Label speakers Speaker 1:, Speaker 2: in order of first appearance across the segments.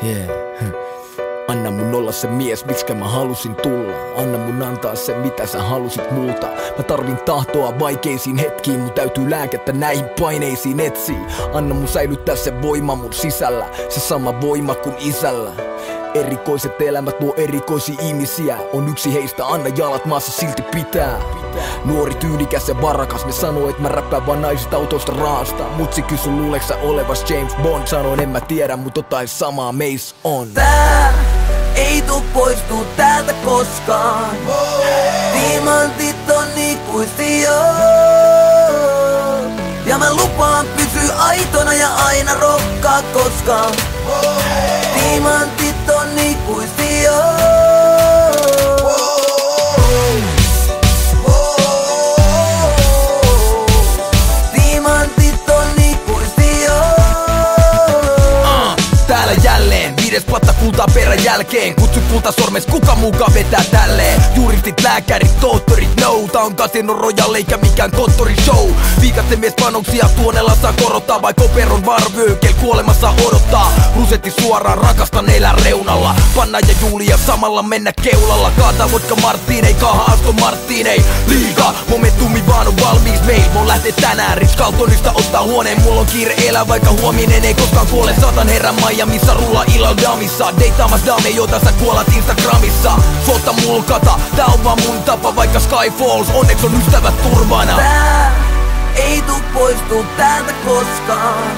Speaker 1: Yeah. Anna mun olla se mies, miksikä mä halusin tulla. Anna mun antaa se, mitä sä halusit multa. Mä tarvin tahtoa vaikeisiin hetkiin, mun täytyy lääkettä näihin paineisiin etsiä. Anna mun säilyttää se voima mun sisällä, se sama voima kuin isällä. Erikoiset elämät luo erikoisia ihmisiä. On yksi heistä, anna jalat maassa silti pitää. Nuori, tyylikäs ja varakas, ne sanoo, et mä räppään vaan naisista, autosta, rahasta. Mutsi kysy, luuleksä olevas James Bond? Sanoin, en mä tiedä, mut jotain samaa meis on.
Speaker 2: Tää ei tuu poistuu täältä koskaan. Diamantit on ikuisia. Ja mä lupaan pysyä aitona ja aina rokkaa koskaan. Diamantit on ikuisia. Diamantit on ikuisia.
Speaker 1: Täällä jälleen, 5 platta kultaa perän jälkeen. Kutsu kulta sormes, kuka mukaan vetää tälleen? Juristit, lääkärit, tohtorit, no. Tää on Casino Royale eikä mikään konttorishow. Viikasten mies panoksia tuonella saa korottaa, vai koperon varvöökel kuolemassa odottaa. Rusetti suoraan, rakastan elää reunalla. Panna ja Julia samalla mennä keulalla. Kaata vodka Martinei, kaha Aston Martinei. Liiga, momentumi vaan on valmiis meil. Mun lähtee tänään Ritz Carltonista ottaa huoneen. Mulla on kiire elää, vaikka huominen ei koskaan kuole. Satan herran Miamiissa, rulla illalla damissa. Deittaamas dame, jota sä kuolat Instagramissa. Suotta mulkata, tää on vaan mun tapa, vaikka Sky Falls, onneks on ystävät turvana.
Speaker 2: Tää ei tuu poistuu täältä koskaan.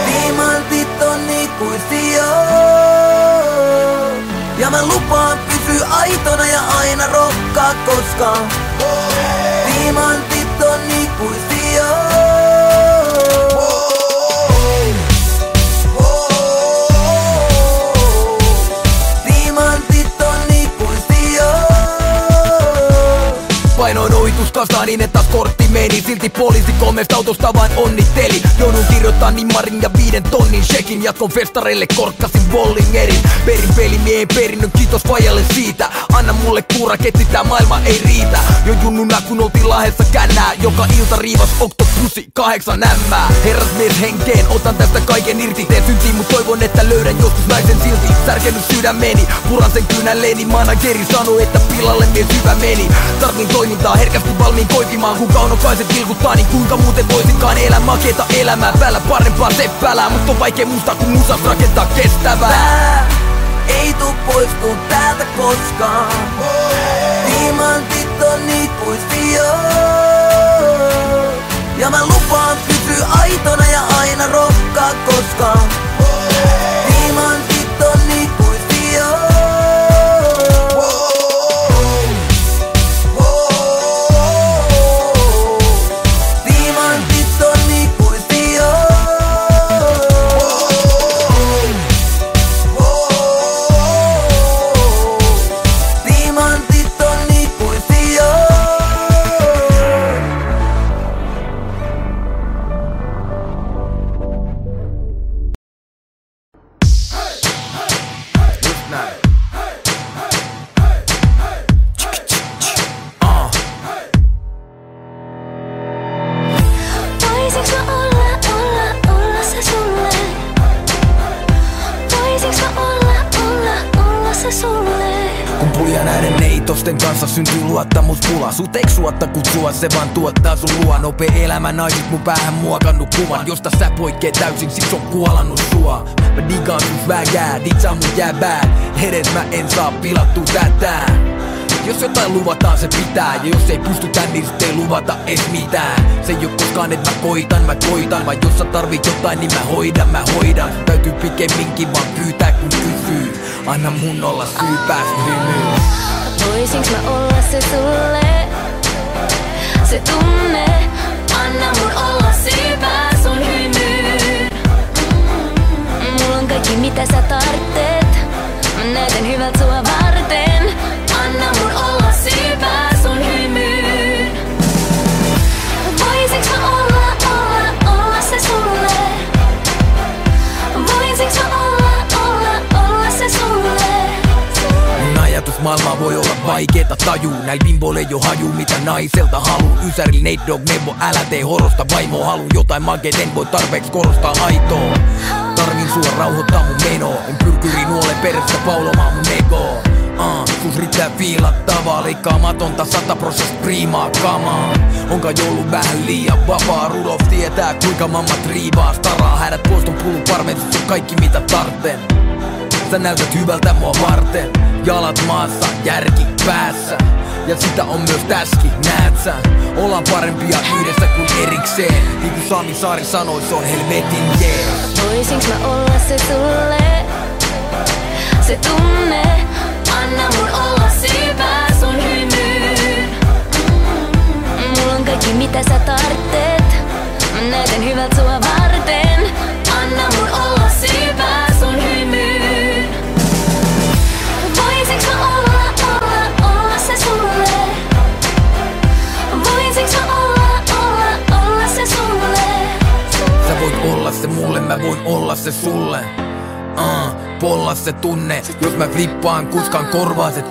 Speaker 2: Diamantit on ikuisia. Ja mä lupaan pysyä aitona ja aina rokkaa koskaan. Diamantit on ikuisia.
Speaker 1: Painoin ohituskastaa niin, että kortti meni. Silti poliisi 3 autosta vain onnitteli. Joudun kirjoittaa nimmarin ja 5 tonnin shekin. Jatkon festareille, korkkasin Bollingerin. Perin pelimiehen perinnön, kiitos fajalle siitä. Anna mulle kuuraketti, tää maailma ei riitä. Jo junnuna kun oltiin Lahdessa kännää. Joka ilta riivas oktopussi 8 ämmää. Herrasmies henkeen, otan tästä kaiken irti. Teen syntiin, mut toivon, että löydän joskus naisen silti. Särkenyt sydämeni, puran sen kynälleeni. Manageri sanoi, että pilalle mies hyvä meni. Tarvin toimintaa, herkästi valmiin koipimaan. Kun kaunokaiset vilkuttaa, niin kuinka muuten voisinkaan elää makeeta elämää. Päällä parempaa seppälää, mut on vaikea muistaa kun musas rakentaa kestävää.
Speaker 2: Tää ei tuu poistuu täältä koskaan. Diamantit on ikuisia. Ja mä lupaan pysyä aitona ja aina rokkaa koskaan. Diamantit on ikuisia.
Speaker 1: Kun pujan näiden neitosten kanssa syntyy luottamuspula. Sut eik suotta kutsua, se vaan tuottaa sun luo. Nopea elämä, naisit mun päähän muokannut kuvan. Josta sä poikkeet täysin, siksi on kuolannut sua. Mä digaan sus vägää, ditsaa mun jääbää. Edes mä en saa pilattua tätä. Jos jotain luvataan, se pitää. Ja jos ei pystytä, niin sit ei luvata edes mitään. Se ei oo koskaan, et mä koitan. Vai jos sä tarvit jotain, niin mä hoidan. Täytyy pikemminkin vaan pyytää, kun kysyy. Anna mun olla syy päästä hymyyn.
Speaker 3: Voisinks mä olla se sulle? Se tunne. Anna mun olla syy päästä sun hymyyn. Mulla on kaikki mitä sä tarvitset. Mä näytän hyvältä sua varten. Anna mun olla syy päästä sun hymyyn. Voisinks mä olla se sulle? Voisinks mä olla se sulle?
Speaker 1: Mun ajatusmaailma voi olla vaikeeta tajuu. Näil bimboille jo haju mitä naiselta haluu. Ysäril Nate Dogg neuvo, älä tee horosta vaimo haluu. Jotain makeet en voi tarpeeksi korostaa aitoa. Tarvin voisin sua rauhoittaa mun menoa. En pyrkyri nuole perästä paulomaan mun egoa. Sus riittää fiilattavaa, leikkaamatonta 100% priimaa kamaa. Onka joulu vähän liian vapaa, Rudolf tietää kuinka mammat riivaa staraa. Hädät poiston pulun parmentus on kaikki mitä tarten. Sä näytät hyvältä mua varten. Jalat maassa, järki päässä. Ja sitä on myös täski, näet sä? Ollaan parempia yhdessä kuin erikseen. Niin kuin Sami Saari sanoi, se on helvetin jees.
Speaker 3: Voisinks mä olla se sulle? Se tunne, anna mun olla syvää sun hymyyn. Mulla on kaikki mitä sä tarvitset. Mä näytän hyvältä sua varten. Anna mun olla syvää sun hymyyn. Voisinks mä olla se sulle? Voisinks mä olla se sulle?
Speaker 1: Sä voit olla se mulle, mä voin olla se sulle. Polla se tunne, jos mä flippaan, kuskaan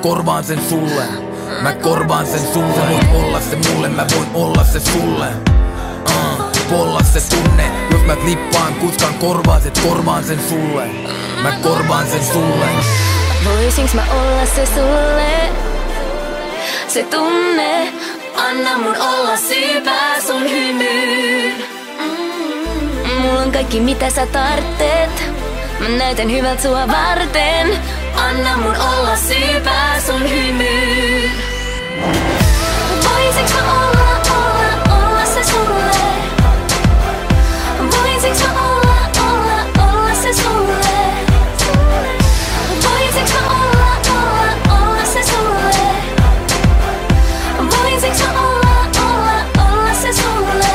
Speaker 1: korvaan sen sulle. Mä korvaan sen sulle, sä voit olla se mulle, mä voin olla se sulle. Polla se tunne, jos mä flippaan, kuskaan korvaan sen sulle. Mä korvaan sen sulle.
Speaker 3: Voisinks mä olla se sulle? Se tunne, anna mun olla syvää sun hymyyn. Mulla on kaikki mitä sä tarvitset. Mä näytän hyvältä sua varten. Anna mun olla syvää sun hymyyn. Voisinks mä olla se sulle? Voisinks mä olla se sulle? Voisinks mä olla se sulle? Voisinks mä olla se sulle?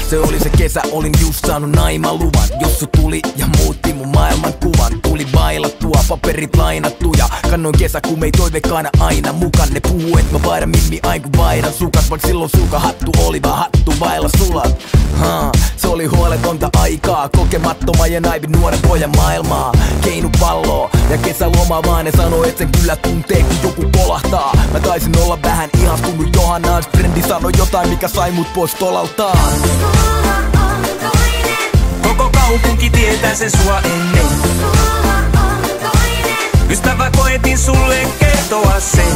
Speaker 1: Se oli se kesä, olin just saanut naimaluvan. Jossu tuli ja muutti mun maailmankuvan. Tuli bailattua, paperit lainattuja. Kannoin kesäkuumei toiveikkaana aina mukaan. Ne puhuu, et mä vaihdan mimmi aina kun vaihdan sukat. Vaik silloin sulkahattu oli vaan hattu vailla sulat. Se oli huoletonta aikaa, kokemattoman ja naivin nuoren pojan maailmaa. Keinu palloa ja kesälomaa vaan ne sanoi, et sen kyllä tuntee kun joku kolahtaa. Mä taisin olla vähän ihastunut Johannaan. Frendi sanoi jotain mikä sai mut pois tolaltaan.
Speaker 4: Koko kaupunki tietää sen sua ennen. Ystävä koetin sulle kertoa sen.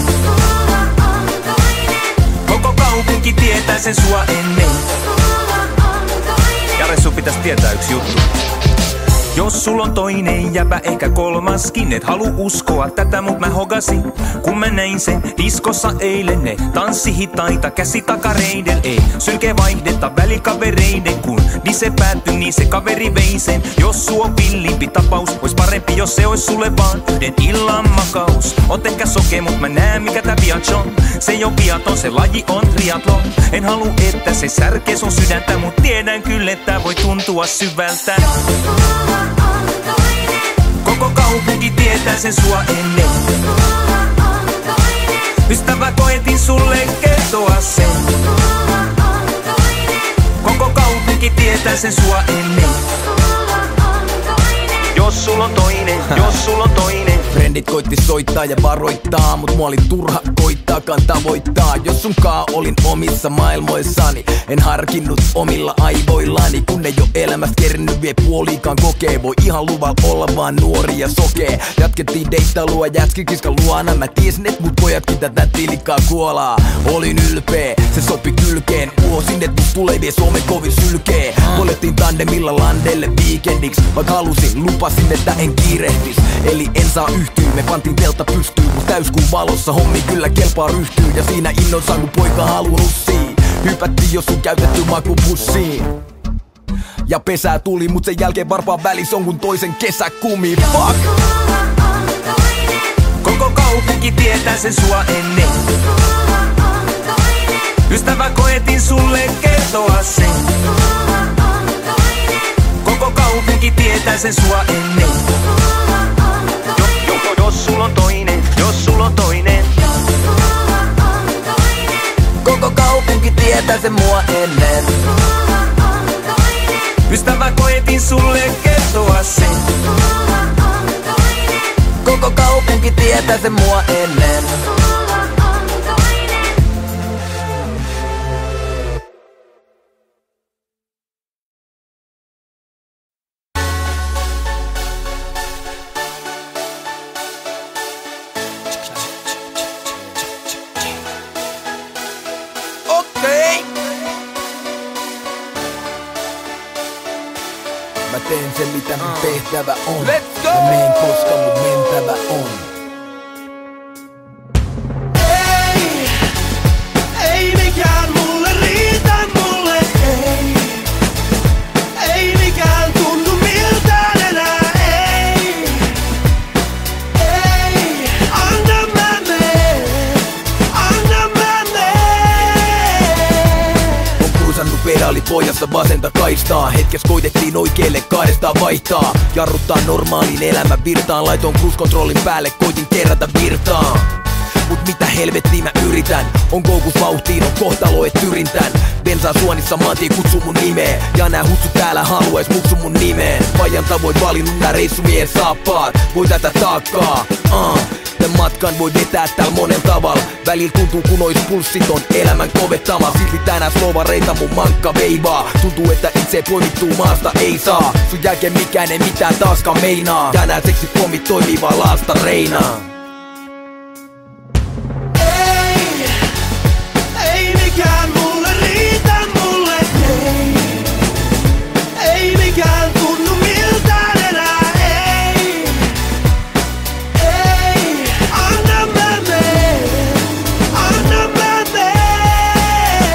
Speaker 4: Koko kaupunki tietää sen sua ennen. Jare, sun pitäis tietää yksi juttu. Jos sul on toinen jäbä, ehkä kolmaskin, et halu uskoa tätä, mut mä hogasin. Kun mä näin sen diskossa eilen, ne tanssi hitaita käsi takareidel. Ei sylkeä vaihdetta välikavereiden, kun se päättyi, niin se kaveri vei sen. Jos suu on villimpi tapaus, ois parempi jos se ois sulle vaan yhden illan makaus. Oot ehkä soke, mut mä näen mikä tää biatch on. Se ei oo biaton, se laji on triathlon. En halu että se särkee sun sydäntä, mut tiedän kyllä että voi tuntua syvältä. Koko kaupunki tietää sen sua ennen. Ystävä koetin sulle kertoa sen. Koko kaupunki tietää sen sua ennen. Jos sul on toinen, jos sul on toinen.
Speaker 1: Frendit koitti soittaa ja varoittaa, mut mua oli turha koittaakaan tavoittaa. Jos sunkaan olin omissa maailmoissani, en harkinnut omilla aivoillani. Kun ei oo elämästä kerännyt vie puoliikaan kokee, voi ihan luvalla olla vaan nuori ja sokee. Jatkettiin deittailua jätskikiskan luona, mä tiesin et mut pojatkin tätä tilikkaa kuolaa. Olin ylpeä, se sopi kylkeen, uhosin et mut tulee vie Suomen kovin sylkee. Poljettiin tandemilla landelle viikendiksi, vaik halusin, lupasin että en kiirehtis. Eli en saa yhtyä, me pantiin teltta pystyyn, mut täyskuun valossa hommi kyllä kelpaa ryhtyy. Ja siinä innoissaan kun poika haluu russiin, hypättiin jos sun käytetty makupussiin. Ja pesää tuli, mut sen jälkeen varpaan välis on kun toisen kesäkumi. Fuck!
Speaker 4: Koko kaupunki tietää sen sua ennen. Ystävä koetin sulle kertoa sen. pääsen sua ennen. Jos sul on toinen, jos sul on toinen.
Speaker 2: Koko kaupunki tietää sen mua ennen.
Speaker 4: Ystävä, koetin sulle kertoa sen.
Speaker 2: Koko kaupunki tietää sen mua ennen.
Speaker 1: Okei. Mä teen sen mitä mun tehtävä on. Let's go! Mä meen koska mun mentävä on.
Speaker 5: Ei mikään mulle riitä, mulle ei. Ei mikään tunnu miltään enää, ei. Ei, anna mä meen, anna mä meen.
Speaker 1: On cruisannut pedaali pojassa vasenta kaistaa. Hetkes koitettiin oikeelle kahdestaan vaihtaa. Jarruttaa normaalin elämän virtaan. Laitoin cruise-kontrollin päälle, koitin kerätä virtaa. Mut mitä helvettiä mä yritän? On koukus vauhtiin, on kohtalo et tyrintän. Bensaa suonissa maantie kutsuu mun nimeä. Ja nää hutsut täällä haluais mutsu mun nimeen. Pajan tavoin valinnut nää reissumien saappaat. Voi tätä taakkaa, tän matkan voi vetää täällä monen tavalla. Välillä tuntuu kun ois pulssiton elämän kovettama. Silti tänään slovareita mun mankka veivaa. Tuntuu että itse poimittuu maasta ei saa. Sun jälkeen mikään ei mitään taaskaan meinaa. Tänään seksipommit toimii vaan laasta reinaa.
Speaker 5: Ei mikään mulle riitä, mulle ei. Ei mikään tunnu miltään enää, ei. Ei, anna mä meen, anna mä meen.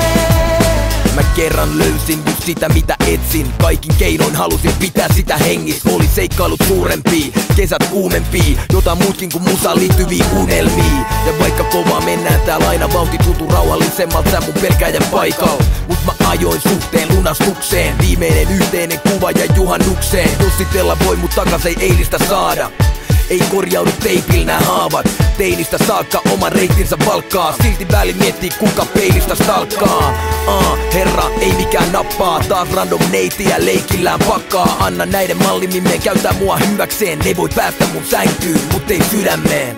Speaker 1: Mä kerran löysin just sitä mitä etsin. Kaikin keinoin halusin pitää sitä hengissä. Oli seikkailut suurempia, kesät kuumempia. Jota muutkin kuin musa liittyviä unelmia. Ja vaikka kovaa mennään täällä aina vauhti tuntuu rauhallisemmalta sä mun pelkääjän paikalla. Mut mä ajoin suhteen lunastukseen. Viimeinen yhteinen kuva ja juhannukseen. Jossitella voi mut takas ei eilistä saada. Ei korjaudu teipillä nää haavat. Teinistä saakka oman reittinsä valkkaa. Silti väli miettii kuka peilistä stalkkaa. Herra ei mikään nappaa. Taas random neitiä leikillään pakkaa. Anna näiden mallimimeen käyttää mua hyväkseen. Ne voi päästä mun sänkyyn, mut ei sydämeen.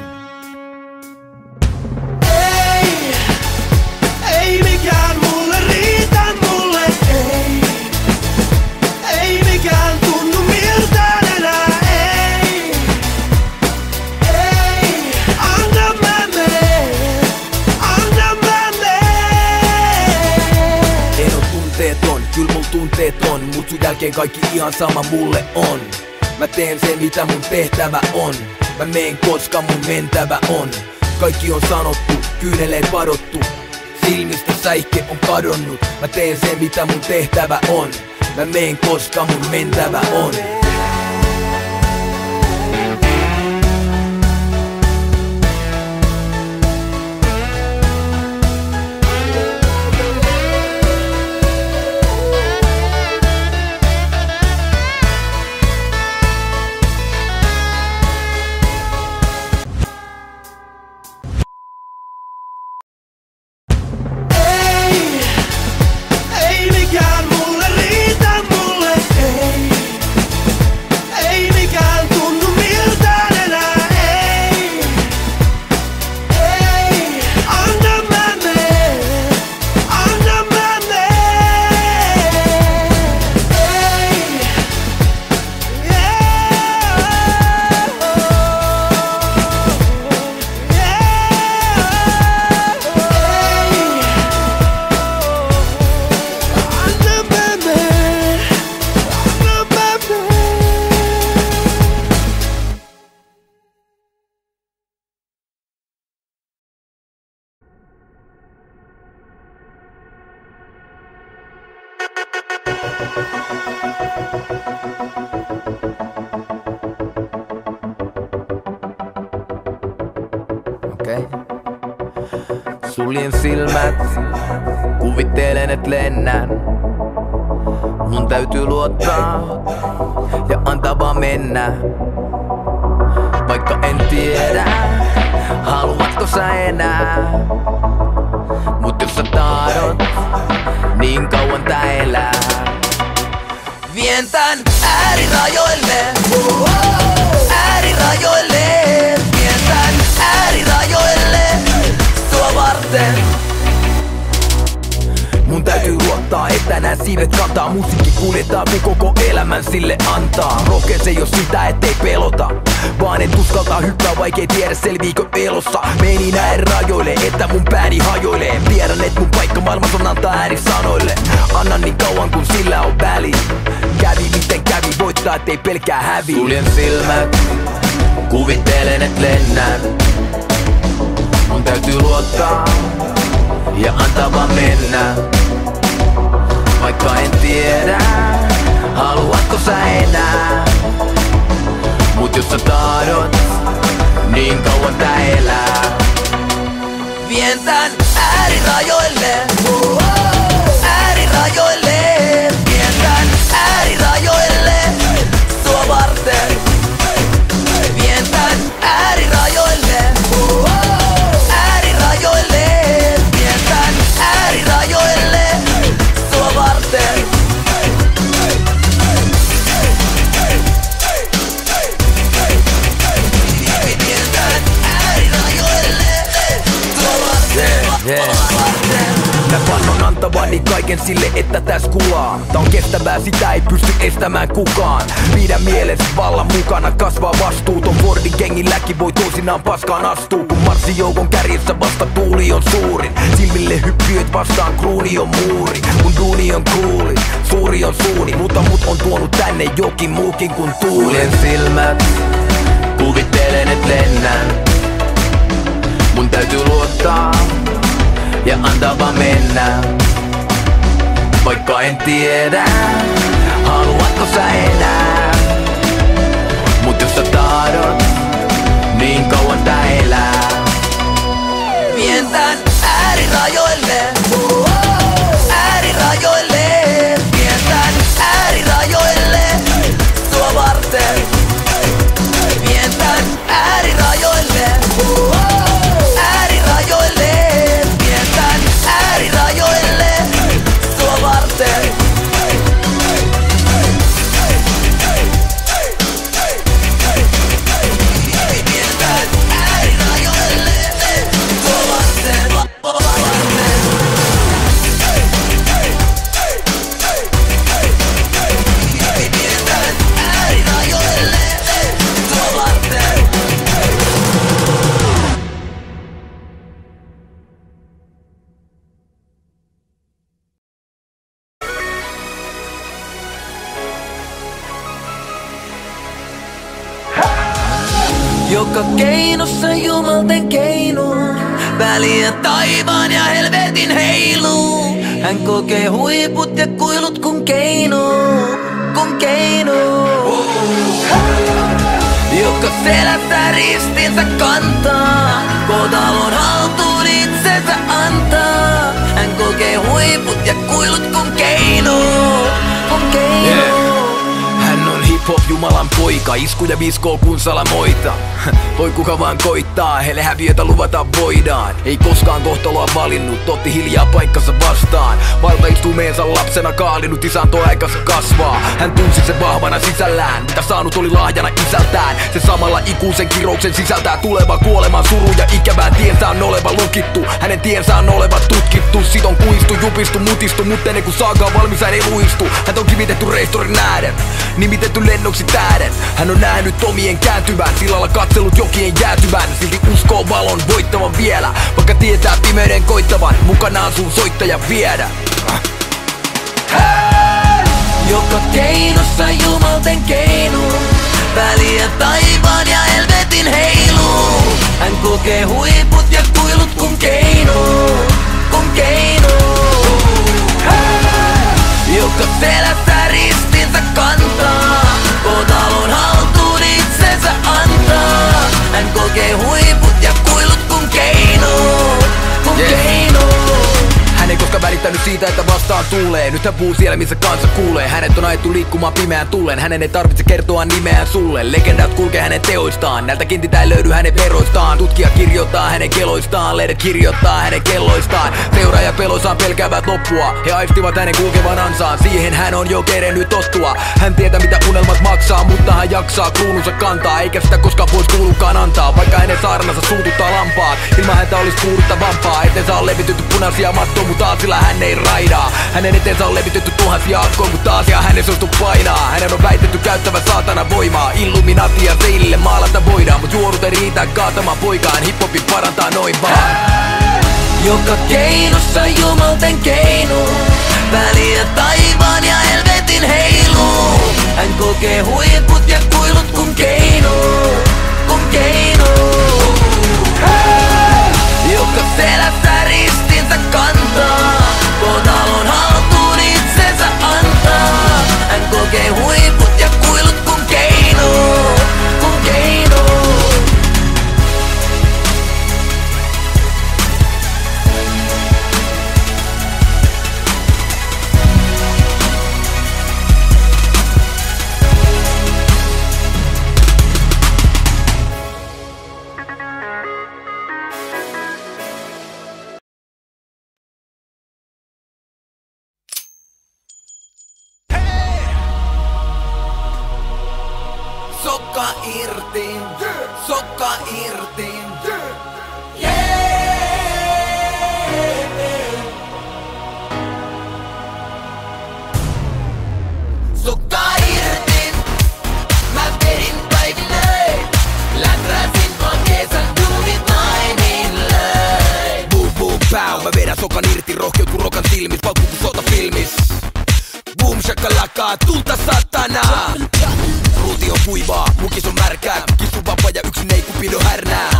Speaker 5: Ei mikään mulle riitä, mulle ei. Ei mikään tunnu miltään enää, ei. Ei, anna mä meen, anna mä meen.
Speaker 1: En oo tunteeton, kyl mun tunteet on. Mut sun jälkeen kaikki ihan sama mulle on. Mä teen sen mitä mun tehtävä on. Mä meen koska mun mentävä on. Kaikki on sanottu, kyyneleet padottu. Silmistä säihke on kadonnut. Mä teen sen mitä mun tehtävä on. Mä meen koska mun mentävä on.
Speaker 5: Ei mikään mulle riitä, mulle ei. Ei mikään tunnu miltään enää, ei. Ei, anna mä meen, anna mä meen. Ei,
Speaker 2: Okei. Suljen silmät, kuvittelen et lennän. Mun täytyy luottaa ja antaa vaan vaan mennä. Vaikka en tiedä, haluatko sä enää. Mut jos sä tahdot, niin kauan tää elää. Vien tän äärirajoille, äärirajoille. Vien tän äärirajoille, sua varten. Mun täytyy luottaa, että nää siivet kantaa. Musiikki kuljetaan, kun koko elämän sille antaa. Rohkeus ei oo sitä, ettei pelota, vaan et uskaltaa hyppää, vaikei tiedä selviikö elossa. Meni näin rajoille, että mun pääni hajoilee. Tiedän, et mun paikka maailmassa on antaa ääni sanoille. Annan niin kauan kun sillä on väli. Kävi miten kävi, voittaa ettei pelkää hävi. Suljen silmät, kuvittelen et lennän. Mun täytyy luottaa ja antaa vaan mennä. Vaikka en tiedä, haluatko sä enää. Mut jos sä tahdot, niin kauan tää elää. Vien tän äärirajoille, äärirajoille. Vien tän äärirajoille, sua varten. Vien tän äärirajoille, äärirajoille. Vien tän äärirajoille, sua varten. Mä vannon antavani kaiken sille, että täs kulaa. Tää on kestävää, sitä ei pysty estämään kukaan. Pidä mielessä vallan mukana, kasvaa vastuuton. Fordin gengilläkin voi toisinaan paskaan astuu. Kun marssijoukon kärjessä vasta tuuli on suurin. Silmille hyppyöt vastaan kruuni on muuri. Mun duuni on kuuli, suuri on suuni. Mutta mut on tuonut tänne jokin muukin kuin tuuli. Suljen silmät, kuvittelen et lennän. Mun täytyy luottaa ja antaa vaan mennä. Vaikka en tiedä, haluatko sä enää. Mut jos sä tahdot, niin kauan tää elää. Vien tän äärirajoille, äärirajoille. Vien tän äärirajoille, sua varten. Vien tän äärirajoille, äärirajoille. Vien tän äärirajoille, sua varten. Vien tän äärirajoille, sua varten. Vien tän äärirajoille, sua varten. Joka keinossa jumalten keino, väliä taivaan ja helvetin heilu. Hän kokee huiput ja kuilut kun keino, kun keino. Joka selässä ristinsä kantaa, kotalon haltuun itsensä antaa. Hän kokee huiput ja kuilut kun keino, kun keino. Hän on hip-hop jumalan poika, iskuja viskoo kun salamoita. Voi kuka vaan koittaa, heille häviötä luvata voidaan. Ei koskaan kohtaloa valinnut, otti hiljaa paikkansa vastaan. Valtaistumeensa lapsena kaalinut, isä antoi aikansa kasvaa. Hän tunsi sen vahvana sisällään, mitä saanut oli lahjana isältään. Se samalla ikuisen kirouksen sisältää tuleva kuoleman suru ja ikävää. Tiensä on oleva lukittu, hänen tiensä on oleva tutkittu. Sit on kuistu, jupistu, mutistu, mut ennen kuin saakaan valmis hän ei luistu. Hän on kivitetty reistorin nähden, nimitetty lennoksi tähden. Hän on nähnyt omien kääntyvän, sillalla katsellut jokien jäätyvän. Silti uskoo valon voittavan vielä, vaikka tietää pimeyden koittavan. Mukanaan sun soittaja viedä. Joka keinossa jumalten keino, väliä taivaan ja helvetin heilu. Hän kokee huiput ja kuilut kun keino, kun keino. Joka selässä ristinsä kantaa, kotalon haltuun itsensä antaa. Hän kokee huiput ja kuilut kun keino, kun keino. Hän ei koskaan välittänyt siitä, että vastaan
Speaker 1: tuulee. Nyt hän puhuu siellä missä kansa kuulee. Hänet on ajettu liikkumaan pimeään tullen. Hänen ei tarvitse kertoa nimeään sulle. Legendat kulkee hänen teoistaan. Näiltä kentitä ei löydy hänen veroistaan. Tutkija kirjoittaa hänen keloistaan. Lehdet kirjoittaa hänen kelloistaan. Seuraaja peloissaan pelkäävät loppua. He aistivat hänen kulkevan ansaan. Siihen hän on jo kerennyt tottua. Hän tietää mitä unelmat maksaa, mutta hän jaksaa kruununsa kantaa. Eikä sitä koskaan pois kuulukaan antaa. Vaikka hänen saarnansa suututtaa lampaat. Ilman häntä olisi puuduttavampaa. Etensä on levitetty punaisia mattoja, mutta taasilla hän ei raidaa. Hänen etensä on levitetty tuhansia akkoja, mutta taasia hänen suostu painaa. Hänen on väitetty käyttävän saatana voimaa. Illuminatia seilille maalata voidaan, mut juorut ei riitä kaatamaan poikaan. Hip-hopin parantaa noin vaan.
Speaker 2: Joka keinossa jumalten keinu, väliä taivaan ja helvetin heilu. Hän kokee huiput ja kuilut kun keinu, kun keinu. Joka selässä ristinsä kantaa, kotalon haltuun itsensä antaa. Hän kokee huiput ja kuilut kun keinu, kun keinu.
Speaker 1: Sokka irti, sokka irti. Sokka irti, mä vedin päiville. Läträsin vaan kesän duunit naimille. Boom boom pow, mä vedän sokan irti. Rohkeut kun rokan silmis, paukku kun sotafilmis. Boom shakalaka, tulta satana. Ruuti on kuivaa, mukis on märkää. Kissu vapaa ja yksin ei kupido härnää.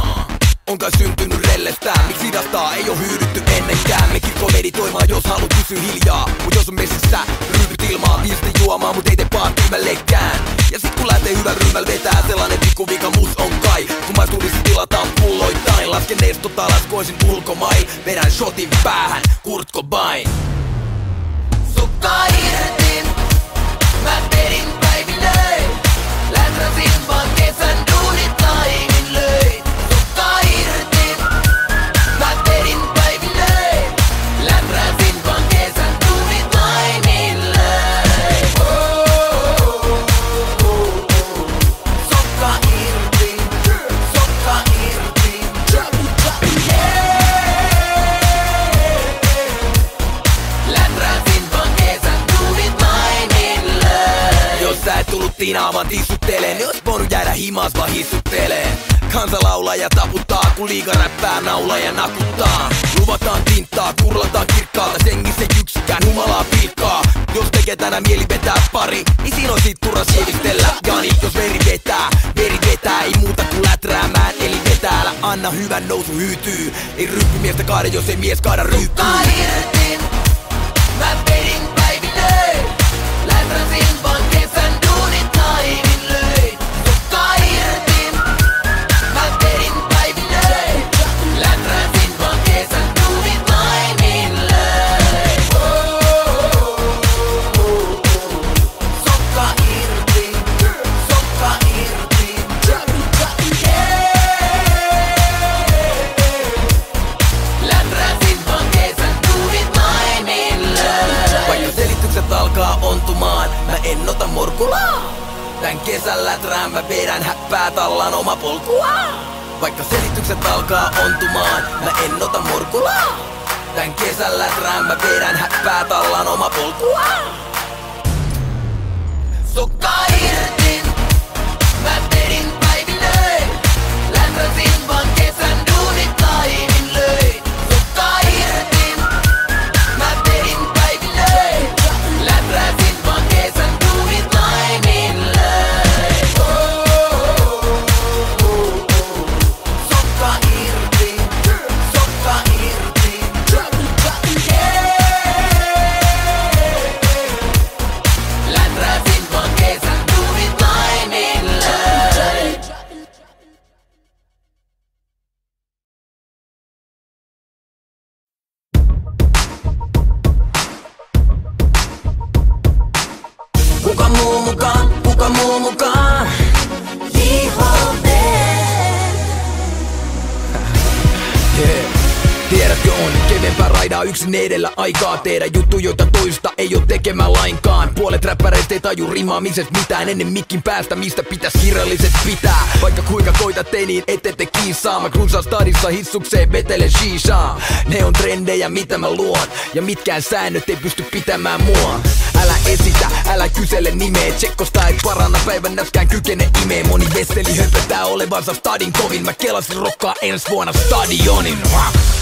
Speaker 1: Onkaan syntynyt rellestään, miksi hidastaa, ei oo hyydytty ennenkään. Me kirkko meditoimaan, jos haluat pysyä hiljaa. Mut jos on messissä, ryypyt ilmaa. Viisti juomaan, mut ei tee vaan tyhmällekään. Ja sit kun lähtee hyvän ryhmällä vetää, sellainen pikku vika mus on kai. Kun maisturissa tilataan pulloittain, lasken nestot alas, koisin ulkomail. Vedän shotin päähän, Kurt Cobain. Sokka irti, mä vedin päiville. Läträsin vaan kesän duunit nainin löin. Sokka irti, mä vedin päiville. Läträsin vaan kesän duunit nainin löin. Sokka irti, sokka irti. Läträsin vaan kesän duunit nainin löin. Jos sä et tullut tinaamaan tissutteleen, niin ois voinut jäädä himas vaan hissuttelee. Kansa laulaa ja taputtaa, kun liiga räppää naulaa ja nakuttaa. Luvataan tinttaa, kurlataan kirkkaalta, sengissä yksikään humalaa pilkkaa. Jos tekee tänään mieli vetää pari, niin siinä on sit turha sievistellä. Jani, jos veri vetää, ei muuta kuin läträämään. Eli vetää, älä anna hyvän nousu hyytyy. Ei ryppymiestä kaada, jos ei mies kaada ryypyy. Sokka irti, mä vedin päiville. Läträsin vaan kesän duunit nainin löin. Sokka irti, mä vedin päiville. Läträsin vaan kesän duunit nainin löin. Sokka irti, sokka irti. Läträsin vaan kesän duunit nainin löin. Vaikka selitykset alkaa ontumaan, mä en ota morkulaa. Tän kesän läträän mä vedän häppää tallaan oma polkua. Vaikka selitykset alkaa ontumaan, mä en ota morkulaa. Tän kesän läträän mä vedän häppää tallaan oma polkua. Sokka irti, mä vedin päiville. Läträsin vaan kesän duunit nainin löin. Sokka irti, mä vedin päiville. Läträsin vaan kesän duunit nainin löin. Sokka irti, sokka irti. Läträsin vaan kesän meinaa yksin edellä aikaa tehdä juttu, joita toista ei oo tekemään lainkaan. Puolet räppäreistä ei taju rimaamisesta mitään ennen mikin päästä, mistä pitäis kirjalliset pitää. Vaikka kuinka koitat ei niin ette kiisaa. Mä cruisaan stadissa hissukseen vetelen shishaa. Ne on trendejä mitä mä luon, ja mitkään säännöt ei pysty pitämään mua. Älä esitä, älä kysele nimeä. Tsekkosta ei paranna, päivän näskään kykene imee. Moni vesseli höpötää olevansa stadin kovin. Mä kelasin rokkaa ensi vuonna stadionin.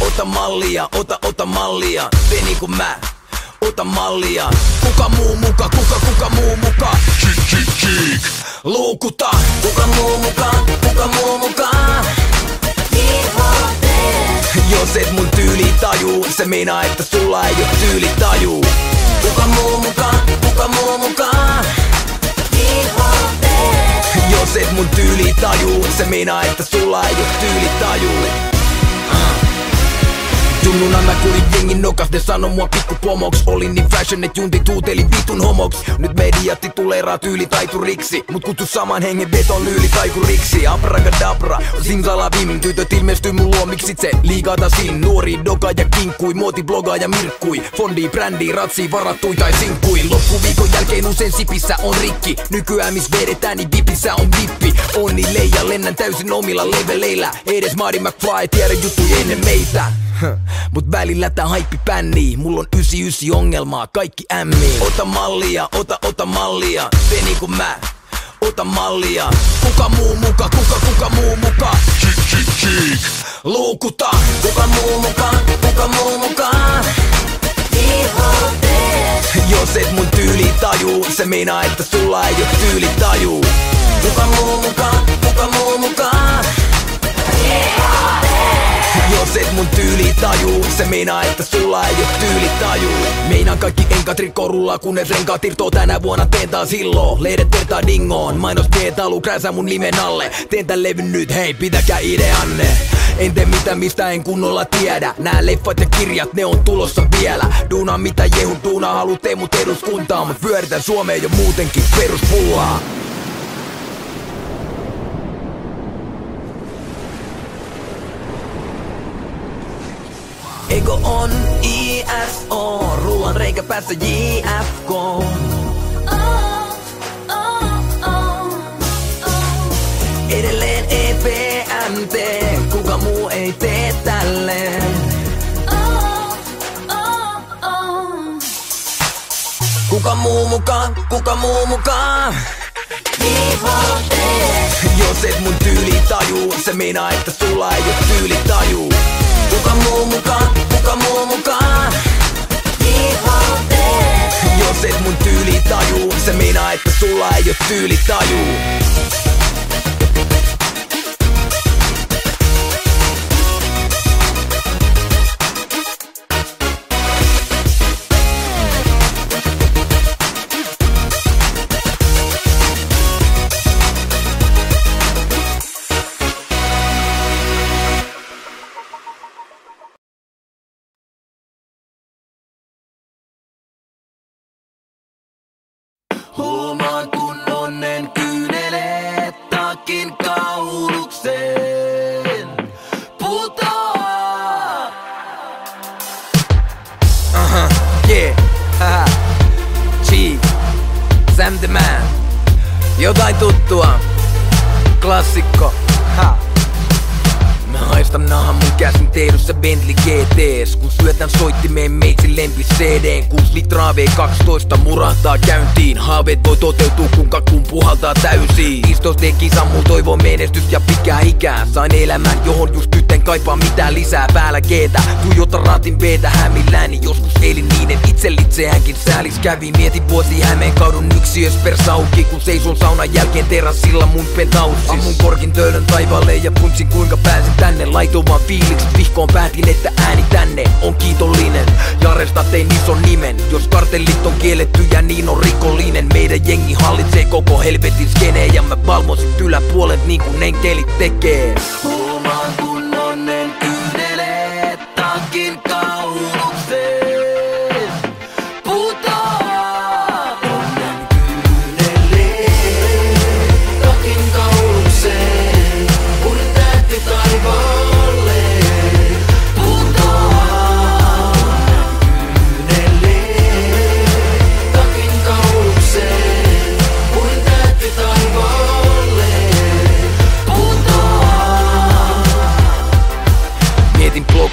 Speaker 1: Ota mallia, ota mallia. Tee niinku mä, ota mallia. Kuka muu muka, kuka muu muka. Cheek. Luukuta. Kuka muu muka. Jos et mun tyyli tajuu, se meinaa että sulla ei oo tyyli tajuu. Kuka muu muka. Jos et mun tyyli tajuu, se meinaa että sulla ei oo tyyli tajuu. Junnuna mä kuulin jengin nokas, ne sano mua pikkupomoks. Olin niin fashion, et junti tuuteli vitun homoks. Nyt mediat tituleeraa tyylitaituriksi, mut kutsu saman hengen veton lyylitaikuriksi. Abracadabra, simsalabim, tytöt ilmestyy mun luomiksi. Se liigata sin, nuori doga ja kinkkui. Muoti blogaa ja mirkkui, fondi, brändi, ratsi, varattui tai sinkkui. Loppuviikon jälkeen usein sipissä on rikki. Nykyään miss vedetään niin vipissä on vippi. Onni leija, lennän täysin omilla leveleillä. Edes Marty McFly tiedä juttuja ennen meitä. Mut välillä tää haippi pännii. Mulla on 99 ongelmaa, kaikki ämmii. Ota mallia, ota mallia. Tee niinku mä, ota mallia. Kuka muu muka, kuka muu muka. Cheek. Luukuta. Kuka muu muka. Jos et mun tyyli tajuu, se meinaa että sulla ei oo tyyli tajuu. Kuka muu muka. Jos et mun tyyli tajuu, se meinaa että sulla ei oo tyyli tajuu. Meinaan kaikki enkat rikkoo rullaa, kunnes renkaat irtoo tänä vuonna teen taas illoo. Lehdet vertaa dingoon, mainos G-talu krääsää mun nimen alle. Teen tän levyn nyt, hei pitäkää ideanne. En tee mitään mistä en kunnolla tiedä. Nää leffat ja kirjat ne on tulossa vielä. Duunaa mitä jehu, duunaa halu tee mut eduskuntaa. Mut vyöritän Suomeen jo muutenkin peruspullaa. Ego on ISO, ruoan reikä päässä JFK. Edelleen EPMT, kuka muu ei tee tälleen. Kuka muu mukaan? Jos et mun tyyli tajuu, se meinaa että sulla ei oo tyyli tajuu. Kuka muu mukaan? Jos et mun tyyli tajuu, se meinaa että sulla ei oo tyyli tajuu. Huomaan kun onnen kyyneleet takin kaulukseen putoaa. Yeah, haha, G, Sam the Man. Jotain tuttua, klassikko, ha. Mä haistan nahan mun käsin tehdyssä Bentley GTS. Kun syötän soittimeen meitsin lempi CD:n. 6 litraa V12 murahtaa käyntiin. Haaveet voi toteutua kun kakkuun puhaltaa täysiin. 15 kisan mun toivoo menestystä ja pitkää ikää. Sain elämän johon just nyt en kaipaa mitään lisää. Päällä G:tä, tuijota raatin B:tä hämilläni. Joskus eilin niiden itselitseäänkin säälis kävi. Mietin vuosi Hämeen kaudun yksiös persauki. Kun seison saunan jälkeen terassilla mun penthoussis. Ammun korkin töölön taivaalle ja puntsin kuinka pääsin tänne. Laitoin vaan fiilikset vihkoon, päätin että ääni tänne on kiitollinen. Jaresta tein ison nimen. Jos kartellit on kielletty ja niin on rikollinen. Meidän jengi hallitsee koko helvetin skeneen. Ja mä valmosin yläpuolet niin kuin enkelit tekee. Huomaan kun onnen kyyneleet takin kaulukseen putoaa. Onnen kyyneleet takin kaulukseen. Uuden tähti taivaalle putoaa.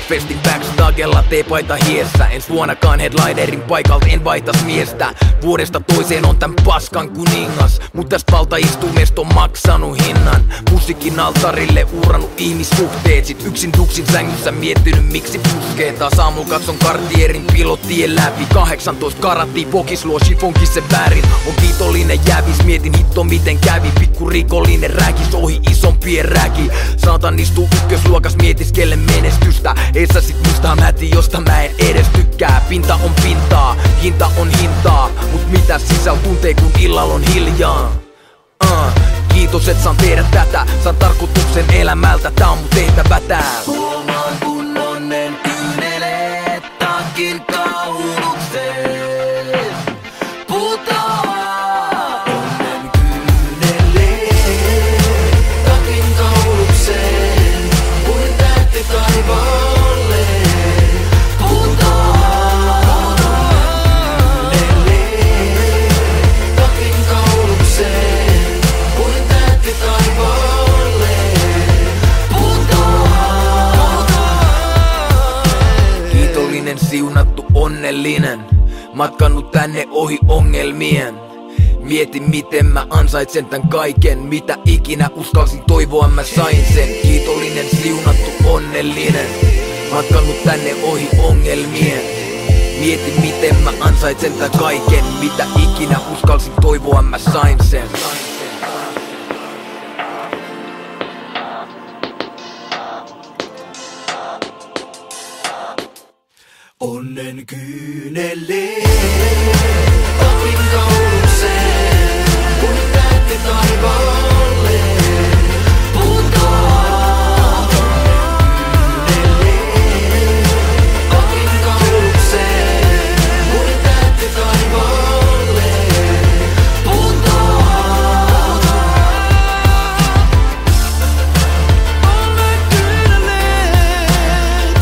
Speaker 1: festin backstagella teepaita hiessä. En suonakaan headlinerin paikalta, en vaitas miestä. Vuodesta toiseen on tän paskan kuningas, mut tästä valtaistumesta on maksanut hinnan. Musiikin altarille uhrannut ihmissuhteet, sit yksin duksin sängyssä miettinyt miksi puskee. Taas aamulla katson Cartierin pilottien läpi, 18 karattia pokis luo chifonkisen väärin. On kiitollinen jävis, mietin hitto miten kävi. Pikku rikollinen räkis ohi isompien räki. Saatan istuu ykkösluokas mietiskelle menestystä. Eessä sit musta mäti josta mä en edes tykkää. Pinta on pintaa, hinta on hintaa, mut mitä sisäl tuntee kun illalla on hiljaa. Kiitos et saan tehdä tätä, saan tarkoituksen elämältä, tää on mun tehtävä täällä.
Speaker 2: Huomaan kun onnen kyyneleet takin kaulukseen putoaa. Onnen kyyneleet takin kaulukseen kuin tähti taivaalle putoaa. Kyyneleet takin kaulukseen kuin tähti taivaalle putoaa.
Speaker 1: Kiitollinen, siunattu, onnellinen, matkannut tänne ohi ongelmien. Mietin miten mä ansaitsen tän kaiken, mitä ikinä uskalsin toivoa mä sain sen. Kiitollinen, siunattu, onnellinen, matkannut tänne ohi ongelmien. Mietin miten mä ansaitsen tän kaiken, mitä ikinä uskalsin toivoa mä sain sen.
Speaker 2: Onnen kyyneleet takin kaulukseen kuin tähti taivaalle putoaa. Kyyneleet takin kaulukseen kuin tähti taivaalle putoaa. Onnen kyyneleet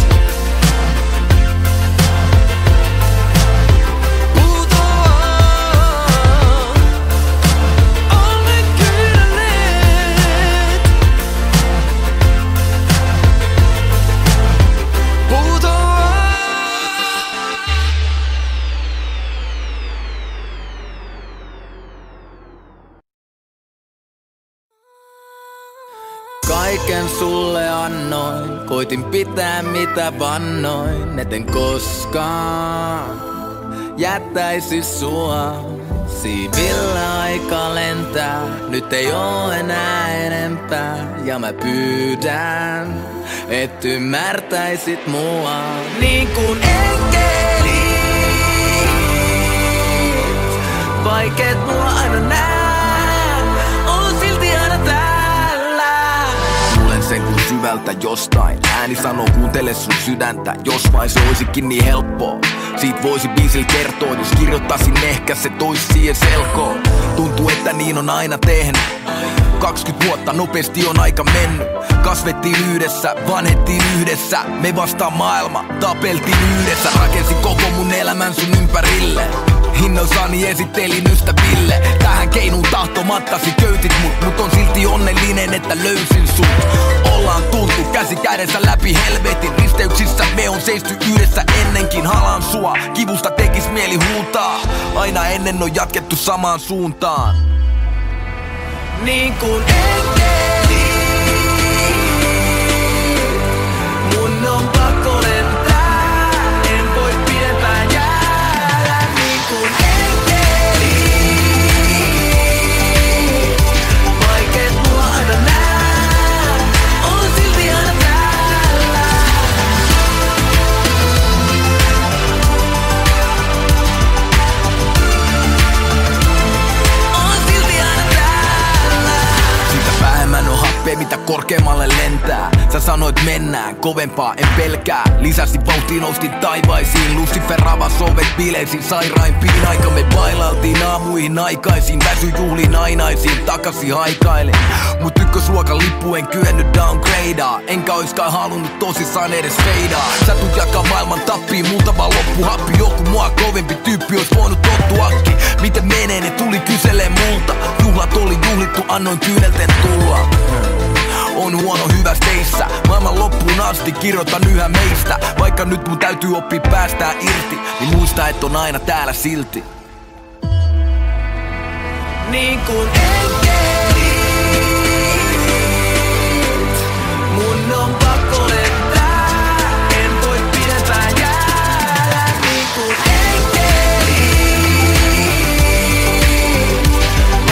Speaker 1: Kaiken sulle annoin, koitin pitää mitä vannoin, eten koskaan jättäisi sua. Siivillä aika lentää, nyt ei oo enää enempää. Ja mä pyydän, et ymmärtäisit mua niin kuin enkelit. Vaikeet mua aina nää, on silti aina täällä. Kuulen sen kun syvältä jostain, ääni sanoo kuuntele sun sydäntä. Jos vain se olisikin niin helppoa, siitä voisi biisillä kertoa. Jos kirjoittaisin ehkä se tois siihen selkoon. Tuntuu että niin on aina tehnyt. 20 vuotta nopeasti on aika mennyt. Kasvettiin yhdessä, vanhettiin yhdessä. Me vastaan maailma, tapeltiin yhdessä. Rakensin koko mun elämän sun ympärille. Hinnoissani esittelin ystäville. Tähän keinuun tahtomattasi köytit mut on silti onnellinen että löysin sut. Ollaan tultu käsi kädessä läpi helvetin risteyksissä. Me on seisty yhdessä ennenkin, halaan sua. Kivusta tekis mieli huutaa. Aina ennen on jatkettu samaan suuntaan. Niin kuin enkeli, mun on pakko lentää, en voi pidempään jäädä. Niin kuin enkeli, vaikeet mua aina nää, on silti aina täällä. On silti aina täällä. Siitä vähemmän on happea, mitä korkeammalle lentää. Sä sanoit mennään, kovempaa en pelkää. Lisäsi vauhtiin, noustin taivaisiin. Lucifer avas ovet bileisiin, sairaimpiin. Aika me bailailtiin aamuihin aikaisin. Väsy juhliin ainaisiin, takaisin haikailen. Mut ykkösluokan lippu en kyennyt downgradea. Enkä oiskaan halunnut tosissaan edes feidaa. Sä tuut jakaa maailman tappiin, multa vaan loppuhappi. Joku mua kovempi tyyppi ois voinut tottuakin. Miten menee, ne tuli kyselee multa. Juhlat oli juhlittu, annoin kyynelten tulla. on huono hyvästeissä. Maailman loppuun asti kirjoitan yhä meistä. Vaikka nyt mun täytyy oppia päästää irti, niin muista et on aina täällä silti.
Speaker 2: Niin kuin enkelit, mun on pakko lentää, en voi pidempään jäädä. Niin kuin enkelit,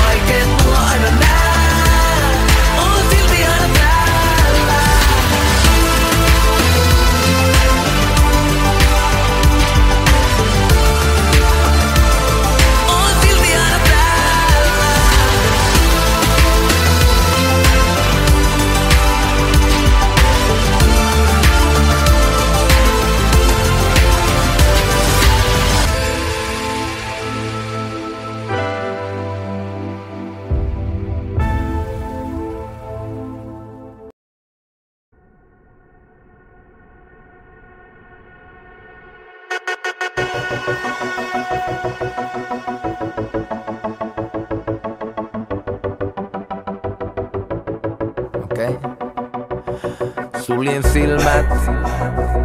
Speaker 2: vaiket mulla aina nää, on silti aina täällä. On silti aina täällä.
Speaker 1: Okei. Suljen silmät,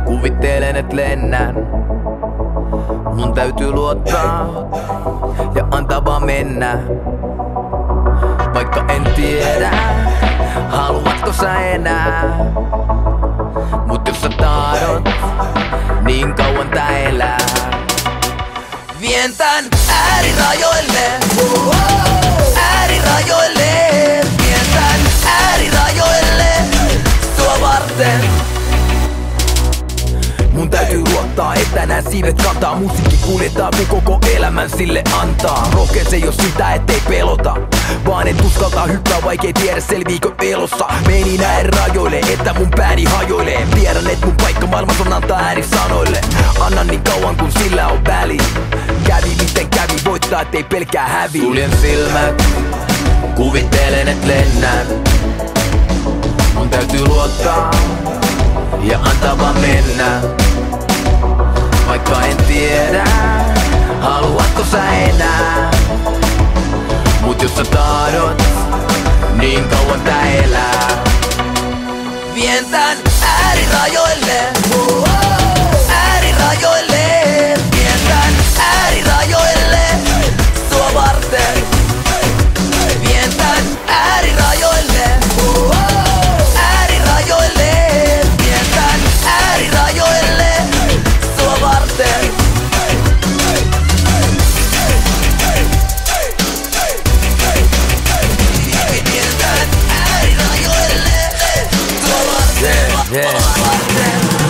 Speaker 1: kuvittelen et lennän. Mun täytyy luottaa ja antaa vaan mennä. Vaikka en tiedä, haluatko sä enää. Mut jos sä tahdot, niin kauan tää elää. Vien tän äärirajoille, äärirajoille. Vien tän äärirajoille, sua varten. Mun täytyy luottaa, että nää siivet kantaa. Musiikki kuljetaan, kun koko elämän sille antaa. Rohkeus ei oo sitä, ettei pelota, vaan et uskaltaa hyppää, vaikei tiedä selviikö elossa. Meni näin rajoille, että mun pääni hajoilee. Tiedän, et mun paikka maailmassa on antaa ääni sanoille. Annan niin kauan kun sillä on väli. Kävi miten kävi, voittaa ettei pelkää hävi. Suljen silmät, kuvittelen et lennän. Mun täytyy luottaa ja antaa vaan mennä. Vaikka en tiedä, haluatko sä enää. Mut jos sä tahdot, niin kauan tää elää. Vien tän äärirajoille, äärirajoille. Vien tän äärirajoille, sua varten. Vien tän äärirajoille, äärirajoille. Vien tän äärirajoille, sua varten.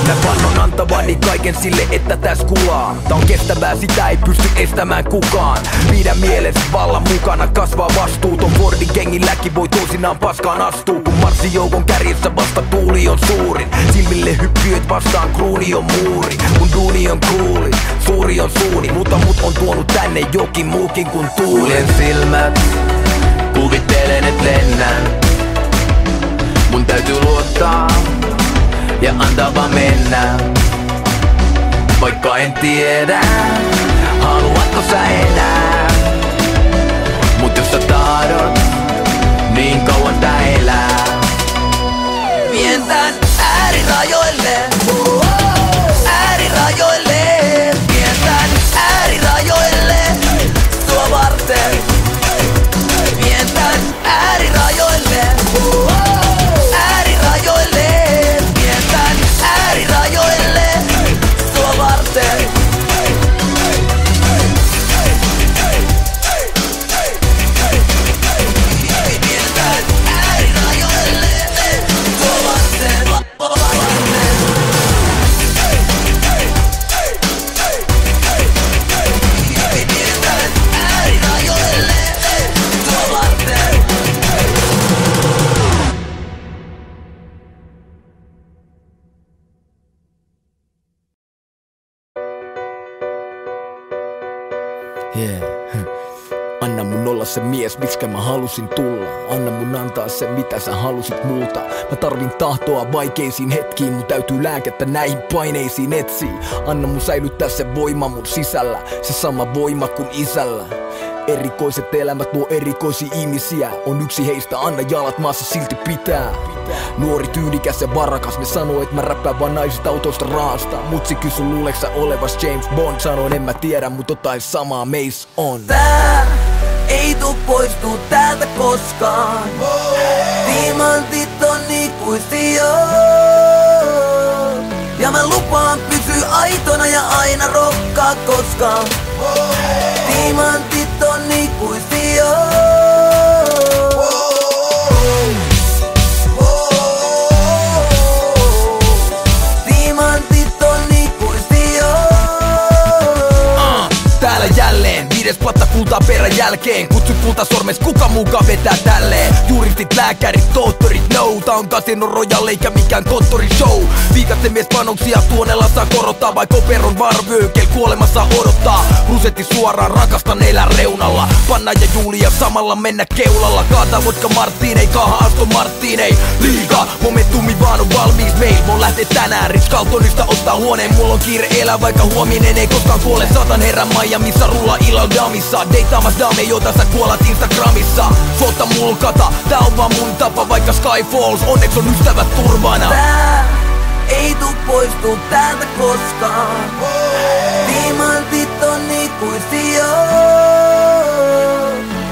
Speaker 1: Mä vannon antavani kaiken sille, että täs kulaa. Tää on kestävää, sitä ei pysty estämään kukaan. Pidä mielessä vallan mukana, kasvaa vastuuton. Fordin kengilläkin voi toisinaan paskaan astuu. Kun marssijoukon kärjessä vasta tuuli on suurin. Silmille hyppyöt vastaan kruuni on muuri. Mun duuni on kuuli, suuri on suuni. Mutta mut on tuonut tänne jokin muukin kuin tuuli. Suljen silmät, kuvittelen et lennän. Mun täytyy luottaa ja antaa vaan mennä. Vaikka en tiedä, haluatko sä enää. Mut jos sä tahdot, niin kauan tää elää. Vien tän äärirajoille, äärirajoille. Vien tän äärirajoille, sua varten. Vien tän äärirajoille, äärirajoille. Vien tän äärirajoille, sua varten. Vien tän äärirajoille, sua varten. Vien tän äärirajoille, sua varten. Yeah. Anna mun olla se mies, miksikä mä halusin tulla. Anna mun antaa se, mitä sä halusit multa. Mä tarvin tahtoa vaikeisiin hetkiin. Mun täytyy lääkettä näihin paineisiin etsiä. Anna mun säilyttää se voima mun sisällä. Se sama voima kuin isällä. Erikoiset elämät luo erikoisia ihmisiä. On yksi heistä, anna jalat maassa silti pitää. Nuori, tyylikäs ja varakas, ne sanoo, et mä räppään vaan naisista, autoista, rahasta. Mutsi kysy, luuleksä olevas James Bond? Sanoin, en mä tiedä, mut jotain samaa meis on.
Speaker 2: Tää ei tuu poistuu täältä koskaan. Timantit on ikuisia. Ja mä lupaan pysyä aitona ja aina rokkaa koskaan. Timantit on ikuisia. Timantit on ikuisia.
Speaker 1: Täällä jälleen, 5 patta kultaa perän jälkeen. Kutsu kultasormes, kuka mukaan vetää tälleen? Juristit, lääkärit, tohtorit, no. Tää on Casino Royale eikä mikään konttorishow. Viikatten mies panoksia tuonella saa korottaa. Vai koperon varvöykel kuolemassa odottaa. Rusetti suoraan, rakastan elää reunalla. Panna ja Julia samalla mennä keulalla. Kaata vodka Martinei, kaha Aston Martinei. Liiga, momentumi vaan on valmiis meil. Mun lähtee tänään, Ritz Carltonista ottaa huoneen. Mulla on kiire elää, vaikka huominen ei koskaan kuole. Satan herran Miamiissa, rulla illalla damissa. Deittaamas dame, jota sä kuolat Instagramissa. Sotta mulkata, tää on vaan mun tapa. Vaikka Sky Falls, onneks on ystävät turvana.
Speaker 2: Tää ei tuu poistuu täältä koskaan. Timantit on ikuisia.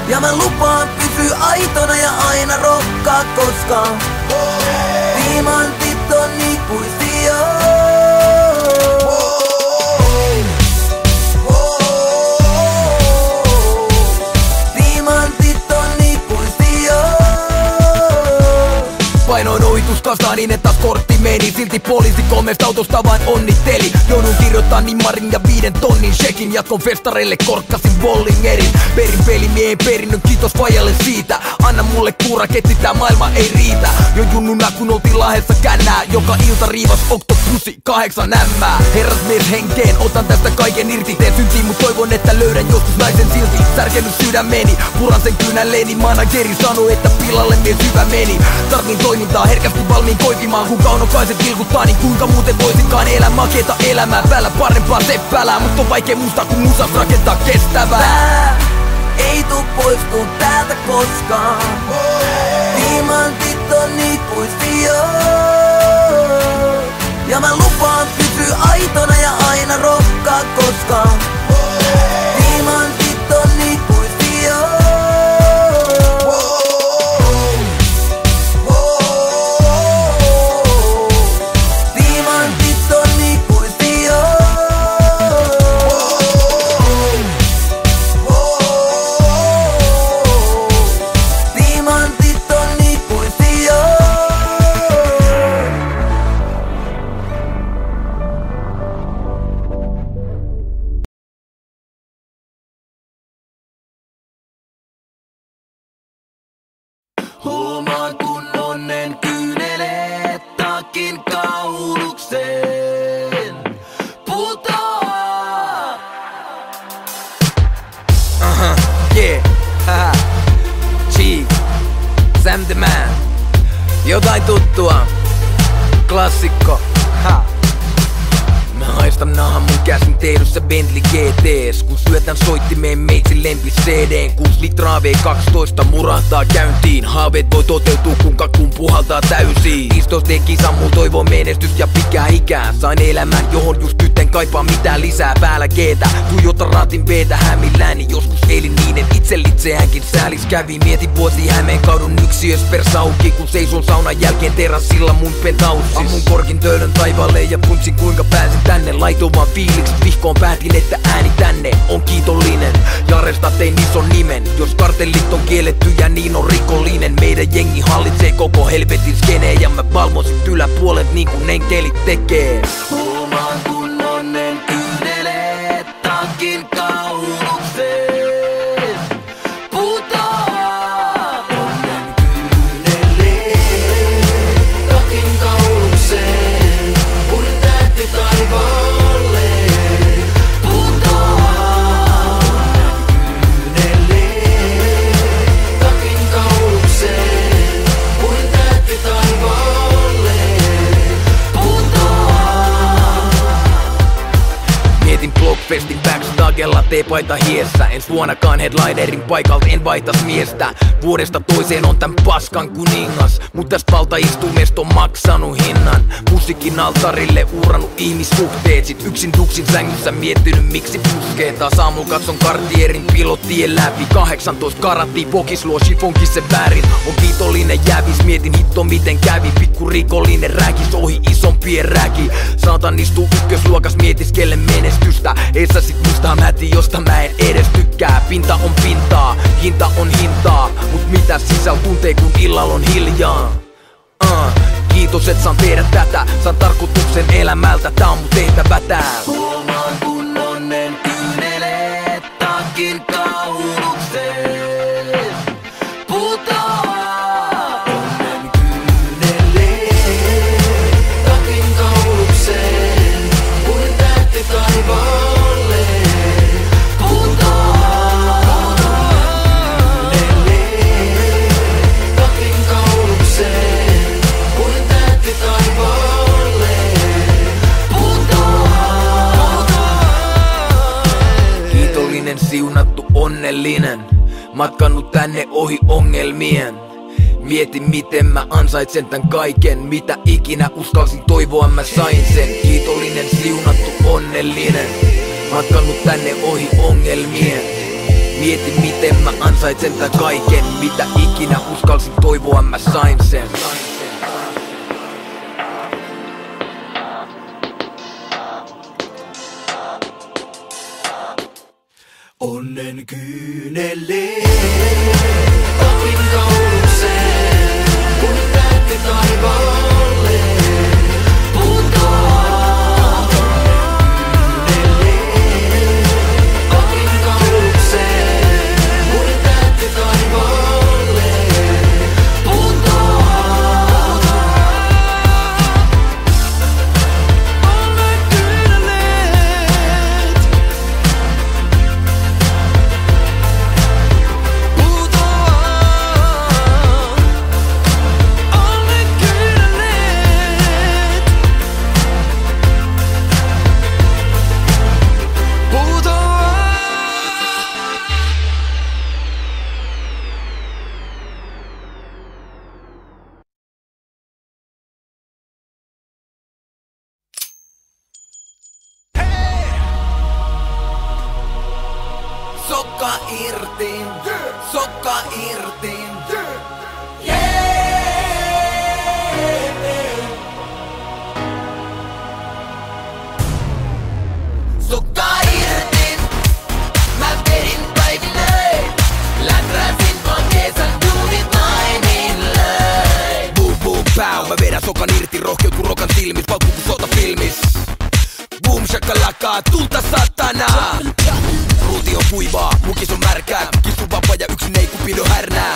Speaker 2: Ja mä lupaan pysyä aitona ja aina rokkaa koskaan. Timantit on ikuisia.
Speaker 1: Painoin ohituskastaa niin, että kortti meni. Silti poliisi 3 autosta vain onnitteli. Joudun kirjoittaa nimmarin ja 5 tonnin shekin. Jatkon festareille korkkasin Bollingerin. Perin pelimiehen perinnön, kiitos fajalle siitä. Anna mulle kuuraketti, tää maailma ei riitä. Jo junnuna kun oltiin Lahdessa kännää. Joka ilta riivas Octopussy 8 ämmää. Herrasmies henkeen, otan tästä kaiken irti. Teen syntiin, mut toivon, että löydän joskus naisen silti. Särkenyt sydämeni, puran sen kynälleeni. Manageri sanoi, että pilalle mies hyvä meni. Tarvin toimintaa, herkästi valmiin koipimaan. Kun kaunokaiset vilkuttaa, niin kuinka muuten voisinkaan elää makeeta elämää. Päällä parempaa seppälää, mut on vaikea muistaa kun musas rakentaa kestävää.
Speaker 2: Tää ei tuu poistuu täältä koskaan. Timantit on ikuisia. Ja mä lupaan pysyä aitona ja aina rokkaa koskaan. Timantit on ikuisia. Timantit on ikuisia. Timantit on ikuisia. Huomaan kun onnen kyyneleet takin kaulukseen putoaa.
Speaker 1: Yeah, haha. G, Sam the Man. Jotain tuttua. Klassikko. Ha. Mä haistan nahan mun käsin tehdyssä Bentley GTS. Kun syötän soittimeen meitsin lempi CD:n. 6 litraa V12 murahtaa käyntiin. Haaveet voi toteutua kun kakkuun puhaltaa täysiin. 15 kisan muu toivoo menestys ja pitkää ikää. Sain elämän johon just nyt en kaipaa mitään lisää. Päällä G:tä, tuijota raatin B:tä hämilläni. Joskus eilin niiden itselitseäänkin säälis kävi. Mietin vuosi Hämeen kaudun yksiös persauki. Kun seison saunan jälkeen terassilla mun penthoussis. Ammun korkin töölön taivaalle ja puntsin kuinka pääsin tänne. Laitoin vaan fiiliksi, vihkoon päätin että ääni tänne on kiitollinen. Jaresta tein ison nimen. Jos kartellit on kielletty ja niin on rikollinen. Meidän jengi hallitsee koko helvetin skeneen. Ja mä valmosin yläpuolet niin kuin enkelit tekee.
Speaker 2: Huomaan kun onnen kyyneleet takin kaulukseen putoaa. Onnen kyyneleet takin kaulukseen. Uuden tähti taivaalle putoaa. Onnen kyyneleet takin kaulukseen. Uuden tähti taivaalle putoaa.
Speaker 1: T-paita hiessä, en suonakaan headlinerin paikalta, en vaitas miestä. Vuodesta toiseen on tän paskan kuningas, mut tästä valtaistumesta on maksanut hinnan. Musiikin altarille uhrannut ihmissuhteet, sit yksin duksin sängyssä miettinyt miksi puskee. Taas aamulla katson Cartierin pilottien läpi, 18 karattia pokis luo chifonkin se väärin. On kiitollinen jävis, mietin hitto miten kävi. Pikku rikollinen räkis ohi isompien räki. Saatan istuu ykkösluokas mietiskelle menestystä. Eessä sit musta mäti josta mä en edes tykkää. Pinta on pintaa, hinta on hintaa, mut mitä sisäl tuntee kun illalla on hiljaa. Kiitos et saan tehdä tätä, saan tarkoituksen elämältä, tää on mun tehtävä täällä.
Speaker 2: Huomaan kun onnen kyyneleet takin kaulukseen putoaa. Onnen kyyneleet takin kaulukseen kuin tähti taivaalle putoaa. Kyyneleet takin kaulukseen kuin tähti taivaalle putoaa.
Speaker 1: Kiitollinen, siunattu, onnellinen, matkannut tänne ohi ongelmien. Mietin miten mä ansaitsen tän kaiken, mitä ikinä uskalsin toivoa mä sain sen. Kiitollinen, siunattu, onnellinen, matkannut tänne ohi ongelmien. Mietin miten mä ansaitsen tän kaiken, mitä ikinä uskalsin toivoa mä sain sen.
Speaker 2: Onnen kyyneleet takin kaulukseen kuin tähti taivaalle putoaa. Kyyneleet takin kaulukseen kuin tähti taivaalle putoaa. Onnen kyyneleet
Speaker 1: Sokka irti, sokka irti. Sokka irti, mä vedin päiville. Läträsin vaan kesän duunit naimille. Boom boom pow, mä vedän sokan irti, rohkeut kun rokan silmis, paukku kun sotafilmis. Boom shakalaka, tulta satana. Ruuti on kuivaa, mukis on märkää. Kissu vapaa ja yksin ei kupido härnää.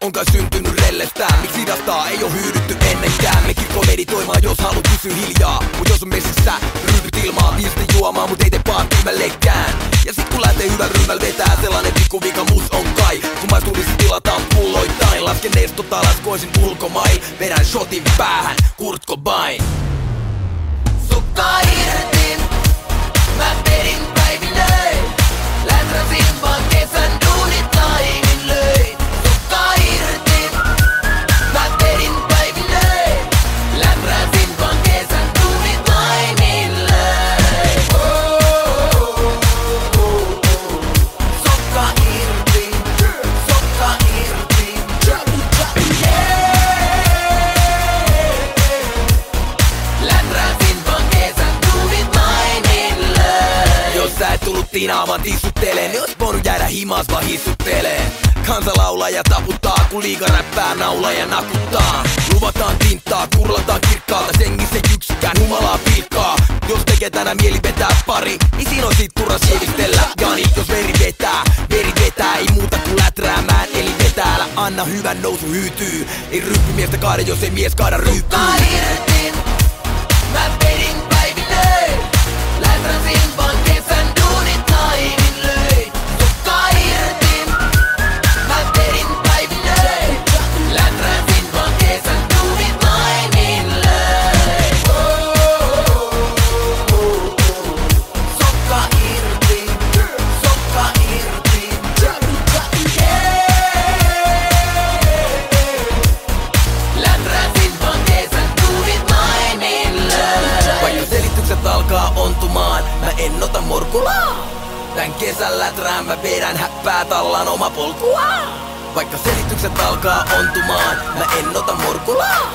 Speaker 1: Onkaan syntynyt rellestään, miksi hidastaa, ei oo hyydytty ennenkään. Me kirkko meditoimaan, jos haluat pysyä hiljaa. Mut jos on messissä, ryypyt ilmaa, viisti juomaan, mut ei tee vaan tyhmällekään. Ja sit kun lähtee hyvän ryhmällä vetää, sellainen pikku vika mus on kai. Kun maisturissa tilataan pulloittain, lasken nestot alas, koisin ulkomail. Vedän shotin päähän, Kurt Cobain. Sokka irti, mä vedin päiville. Läträsin vaan kesän duunit nainin löin. Sokka irti, mä vedin päiville. Läträsin vaan kesän duunit nainin löin. Sokka irti, sokka irti. Läträsin vaan kesän duunit nainin löin. Jos sä et tullut tinaamaan tissutteleen, niin ois voinut jäädä himas vaan hissuttelee. Kansa laulaa ja taputtaa, kun liiga räppää naulaa ja nakuttaa. Luvataan tinttaa, kurlataan kirkkaalta, sengissä yksikään humalaa pilkkaa. Jos tekee tänään mieli vetää pari, niin siinä on sit turha sievistellä. Jani, jos veri vetää, ei muuta kuin läträämään. Eli vetää, älä anna hyvän nousu hyytyy. Ei ryppymiestä kaada, jos ei mies kaada ryypyy. Sokka irti, mä vedin päiville. Läträsin vaan kesän duunit nainin löin. Sokka irti, mä vedin päiville. Läträsin vaan kesän duunit nainin löin. Sokka irti, häppäät allaan oma polkua. Vaikka selitykset alkaa ontumaan, mä en ota morkulaa.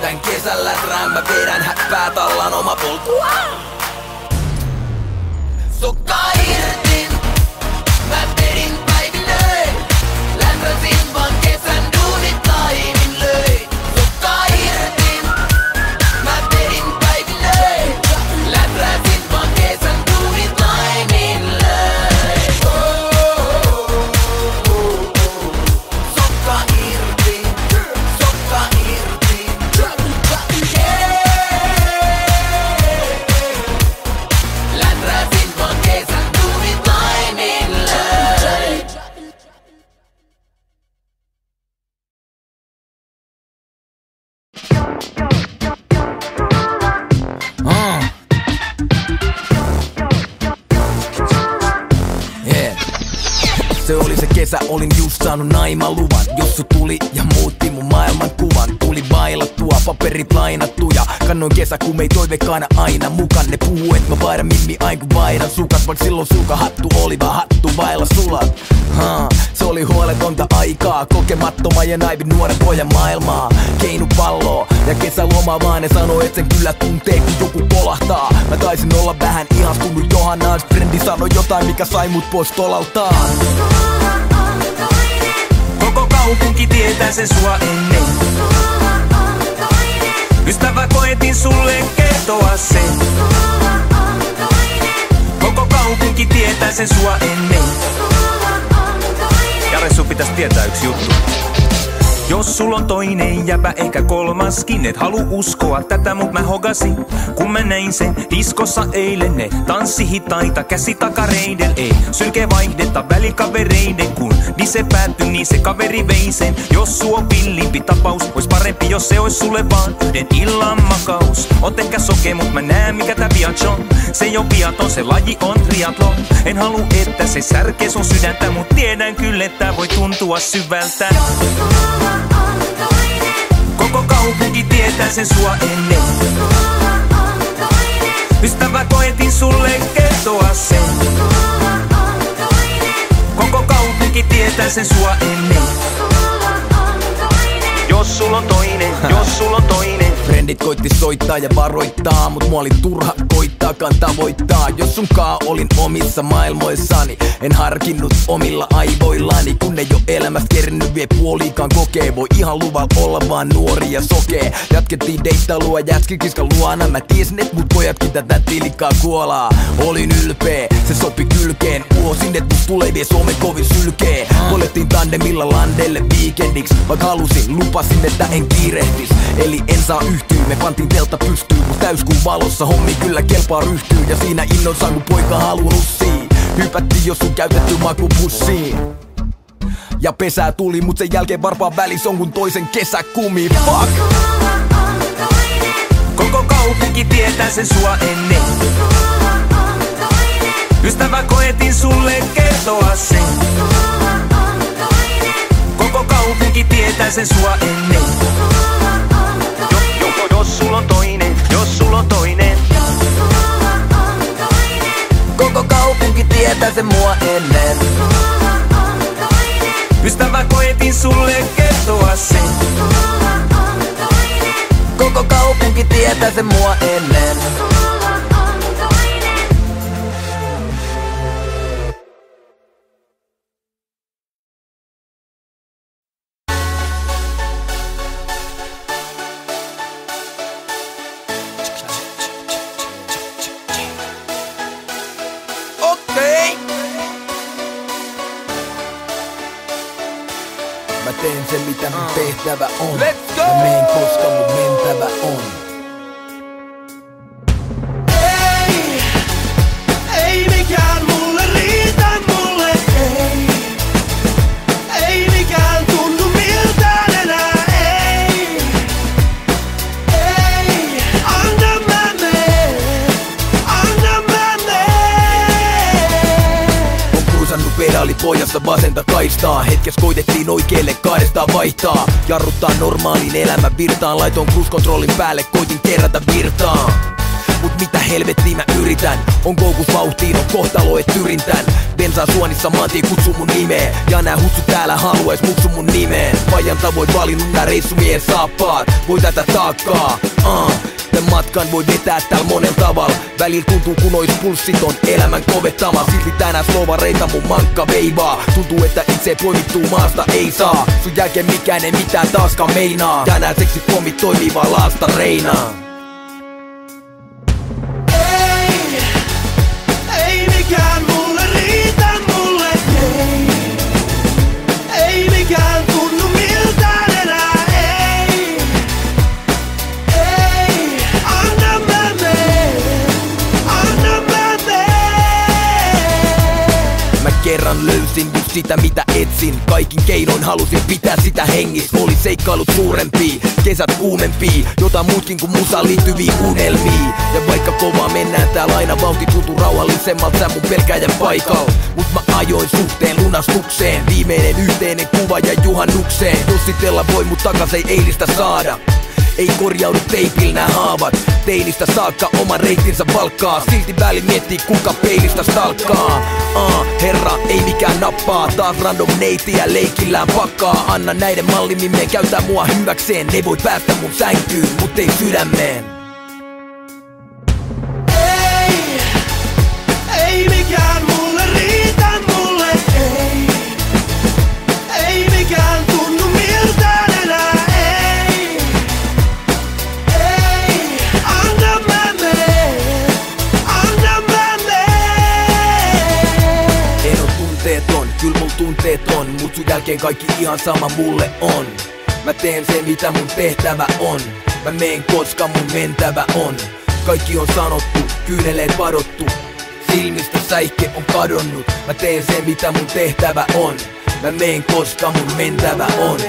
Speaker 1: Tän kesällä trään mä vedän häppäät allaan oma polkua. Sukka irti, mä vedin päivinöin. Lämpösin vaan kesän duunit laimin löin. Sukka irti, mä vedin päivinöin. Lämpösin vaan kesän duunit laimin löin. Sukka irti, sukka irti. Lämpösin vaan kesän duunit laimin löin. Se oli se kesä, olin just saanut naimaluvan. Jossu tuli ja muutti mun maailmankuvan. Tuli bailattua, paperit lainattuja. Kannoin kesäkuumei toiveikkaana aina mukaan. Ne puhuu, et mä vaihdan mimmi aina kun vaihdan sukat. Vaik silloin sulkahattu oli vaan hattu vailla sulat. Se oli huoletonta aikaa, kokemattoma ja naivin nuoren pojan maailmaa. Keinu palloa ja kesälomaa vaan ne sanoo, et sen kyllä tuntee kun joku kolahtaa. Mä taisin olla vähän ihastunut Johannaan. Frendi sanoi jotain mikä sai mut pois tolaltaan.
Speaker 4: Koko kaupunki tietää sen sua ennen. Ystävä koetin sulle kertoa sen. Koko kaupunki tietää sen sua ennen. Jare, sun pitäis tietää yksi juttu. Jos sul on toinen jäbä, ehkä kolmaskin, et halu uskoa tätä, mut mä hogasin. Kun mä näin sen diskossa eilen, ne tanssi hitaita käsitakareiden. Ei sylkeä vaihdetta välikavereiden, kun se päättyi, niin se kaveri vei sen. Jos suu on villimpi tapaus, ois parempi jos se ois sulle vaan yhden illan makaus. Oot ehkä soke, mut mä näen mikä tää biatch on. Se ei oo biaton, se laji on triathlon. En halu että se särkee sun sydäntä, mut tiedän kyllä että voi tuntua syvältä. Koko kaupunki tietää sen sua ennen. Ystävä koetin sulle kertoa sen. Koko kaupunki tietää sen sua ennen. Jos sul on toinen, jos sul on toinen.
Speaker 1: Frendit koitti soittaa ja varoittaa, mut mua oli turha koittaakaan tavoittaa. Jos sunkaan olin omissa maailmoissani, en harkinnut omilla aivoillani. Kun ei oo elämästä kerännyt vie puoliikaan kokee, voi ihan luvalla olla vaan nuori ja sokee. Jatkettiin deittailua jätskikiskan luona, mä tiesin et mut pojatkin tätä tilikkaa kuolaa. Olin ylpeä, se sopi kylkeen, uhosin et mut tulee vie Suomen kovin sylkee. Poljettiin tandemilla landelle viikendiks, vaik halusin, lupasin että en kiirehtis. Eli en saa yhtyä, me pantiin teltta pystyyn, mut täyskuun valossa hommi kyllä kelpaa ryhtyy. Ja siinä innoissaan kun poika haluu russiin, hypättiin jos sun käytetty makupussiin. Ja pesää tuli, mut sen jälkeen varpaan välis on kun toisen kesäkumi. Fuck!
Speaker 4: Koko kaupunki tietää sen sua ennen. Ystävä koetin sulle kertoa sen. Koko kaupunki tietää sen sua ennen. Jos sul on toinen, jos sul on toinen.
Speaker 1: Koko kaupunki tietää sen mua ennen.
Speaker 4: Ystävä koetin sulle kertoa sen.
Speaker 1: Koko kaupunki tietää sen mua ennen. Mä teen sen mitä mun tehtävä on. Let's go! Mä meen koska mun mentävä on.
Speaker 5: Ei mikään mulle riitä, mulle ei. Ei mikään tunnu miltään enää, ei. Ei, anna mä meen, anna mä meen.
Speaker 1: On cruisannut pedaali pojassa vasenta kaistaa. Hetkes koitettiin oikeelle kahdestaan vaihtaa. Jarruttaa normaalin elämän virtaan. Laitoin cruise-kontrollin päälle, koitin kerätä virtaa. Mut mitä helvettiä mä yritän? On koukus vauhtiin, on kohtalo et tyrintän. Bensaa suonissa maantiin kutsuu mun nimeen. Ja nää hutsut täällä haluais mutsu mun nimeen. Pajan tavoin valinnut nää reissumien saappaat. Voi tätä taakkaa, tän matkan voi vetää täällä monen tavalla. Välillä tuntuu kun ois pulssiton elämän kovettama. Silti tänään slovareita mun mankka veivaa. Tuntuu että itse poimittuu maasta ei saa. Sun jälkeen mikään ei mitään taaskaan meinaa. Tänään seksipommit toimii vaan laasta reinaa.
Speaker 5: Ei mikään mulle riitä, mulle ei mikään tunnu miltään enää, ei anna mä
Speaker 1: Mä kerran löysin just sitä mitä etsin. Kaikin keinoin halusin pitää sitä hengissä. Oli seikkailut suurempia, kesät kuumempia. Jota muutkin kuin musa liittyviä unelmia. Ja vaikka kovaa mennään täällä aina vauhti tuntuu rauhallisemmalta sä mun pelkäjän paikalla. Mut mä ajoin suhteen lunastukseen. Viimeinen yhteinen kuva ja juhannukseen. Jossitella voi mut takas ei eilistä saada. Ei korjaudu teipillä nää haavat. Teinistä saakka oman reittinsä valkkaa. Silti väli miettii kuka peilistä stalkkaa. Herra ei mikään nappaa. Taas random neitiä leikillään pakkaa. Anna näiden mallimimeen käyttää mua hyväkseen. Ne voi päästä mun sänkyyn, mut ei sydämeen.
Speaker 5: ei mikään mulle riitä, mulle ei mikään tunnu miltään enää, ei anna mä meen.
Speaker 1: En oo tunteeton, kyl mun tunteet on. Mut sun jälkeen kaikki ihan sama mulle on. Mä teen sen mitä mun tehtävä on. Mä meen koska mun mentävä on. Kaikki on sanottu, kyyneleet padottu. Silmistä säihke on kadonnut. Mä teen sen mitä mun tehtävä on. Mä meen koska mun mentävä on.